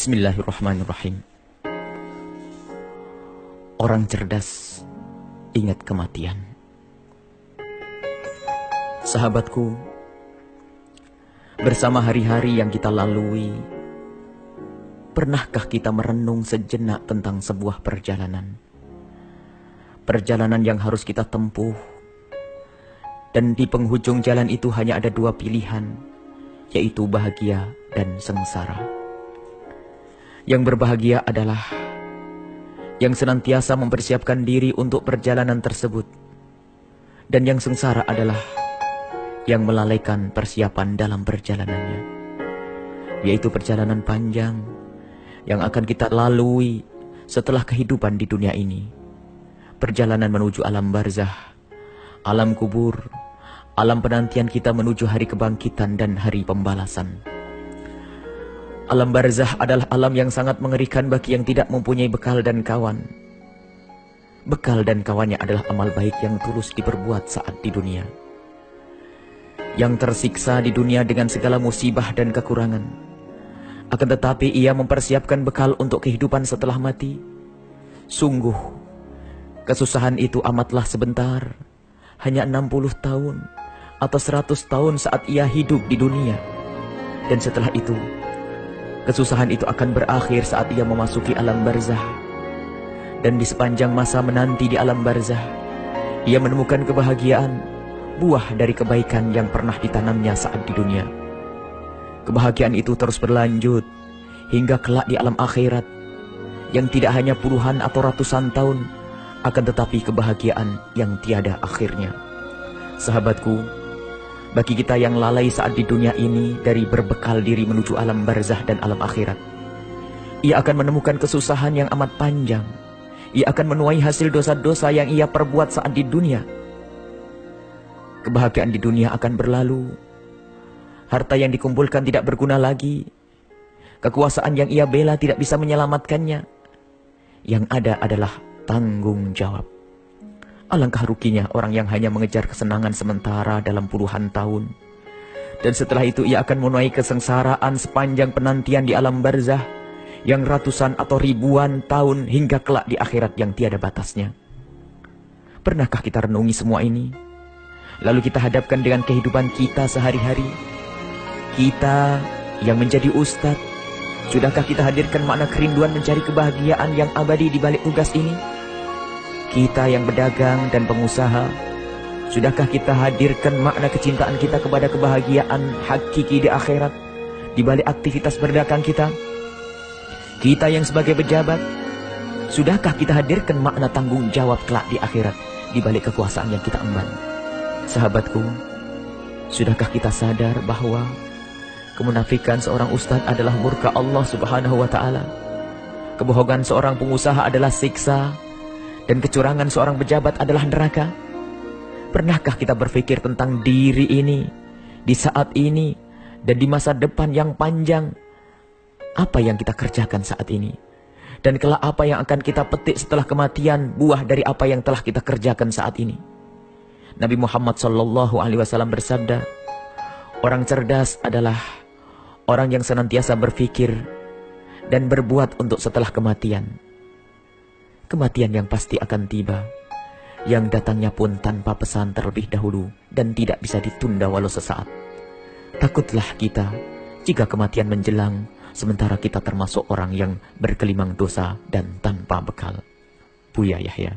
Bismillahirrahmanirrahim. Orang cerdas ingat kematian. Sahabatku, bersama hari-hari yang kita lalui, pernahkah kita merenung sejenak tentang sebuah perjalanan? Perjalanan yang harus kita tempuh, dan di penghujung jalan itu hanya ada dua pilihan, yaitu bahagia dan sengsara. Yang berbahagia adalah yang senantiasa mempersiapkan diri untuk perjalanan tersebut, dan yang sengsara adalah yang melalaikan persiapan dalam perjalanannya, yaitu perjalanan panjang yang akan kita lalui setelah kehidupan di dunia ini. Perjalanan menuju alam barzah, alam kubur, alam penantian kita menuju hari kebangkitan dan hari pembalasan. Alam barzah adalah alam yang sangat mengerikan bagi yang tidak mempunyai bekal dan kawan. Bekal dan kawannya adalah amal baik yang tulus diperbuat saat di dunia. Yang tersiksa di dunia dengan segala musibah dan kekurangan, akan tetapi ia mempersiapkan bekal untuk kehidupan setelah mati. Sungguh, kesusahan itu amatlah sebentar, hanya 60 tahun atau 100 tahun saat ia hidup di dunia. Dan setelah itu, kesusahan itu akan berakhir saat ia memasuki alam barzah. Dan di sepanjang masa menanti di alam barzah, ia menemukan kebahagiaan, buah dari kebaikan yang pernah ditanamnya saat di dunia. Kebahagiaan itu terus berlanjut hingga kelak di alam akhirat, yang tidak hanya puluhan atau ratusan tahun, akan tetapi kebahagiaan yang tiada akhirnya. Sahabatku, bagi kita yang lalai saat di dunia ini dari berbekal diri menuju alam barzah dan alam akhirat, ia akan menemukan kesusahan yang amat panjang. Ia akan menuai hasil dosa-dosa yang ia perbuat saat di dunia. Kebahagiaan di dunia akan berlalu. Harta yang dikumpulkan tidak berguna lagi. Kekuasaan yang ia bela tidak bisa menyelamatkannya. Yang ada adalah tanggung jawab. Alangkah ruginya orang yang hanya mengejar kesenangan sementara dalam puluhan tahun, dan setelah itu ia akan menuai kesengsaraan sepanjang penantian di alam barzah yang ratusan atau ribuan tahun hingga kelak di akhirat yang tiada batasnya. Pernahkah kita renungi semua ini? Lalu kita hadapkan dengan kehidupan kita sehari-hari. Kita yang menjadi ustadz, sudahkah kita hadirkan makna kerinduan mencari kebahagiaan yang abadi di balik tugas ini? Kita yang berdagang dan pengusaha, sudahkah kita hadirkan makna kecintaan kita kepada kebahagiaan hakiki di akhirat di balik aktivitas berdagang kita? Kita yang sebagai pejabat, sudahkah kita hadirkan makna tanggung jawab kelak di akhirat di balik kekuasaan yang kita emban? Sahabatku, sudahkah kita sadar bahwa kemunafikan seorang ustadz adalah murka Allah Subhanahu wa ta'ala? Kebohongan seorang pengusaha adalah siksa, dan kecurangan seorang pejabat adalah neraka. Pernahkah kita berpikir tentang diri ini, di saat ini, dan di masa depan yang panjang? Apa yang kita kerjakan saat ini? Dan kelak apa yang akan kita petik setelah kematian, buah dari apa yang telah kita kerjakan saat ini? Nabi Muhammad SAW bersabda, orang cerdas adalah orang yang senantiasa berpikir dan berbuat untuk setelah kematian. Kematian yang pasti akan tiba, yang datangnya pun tanpa pesan terlebih dahulu dan tidak bisa ditunda walau sesaat. Takutlah kita jika kematian menjelang, sementara kita termasuk orang yang bergelimang dosa dan tanpa bekal. Buya Yahya.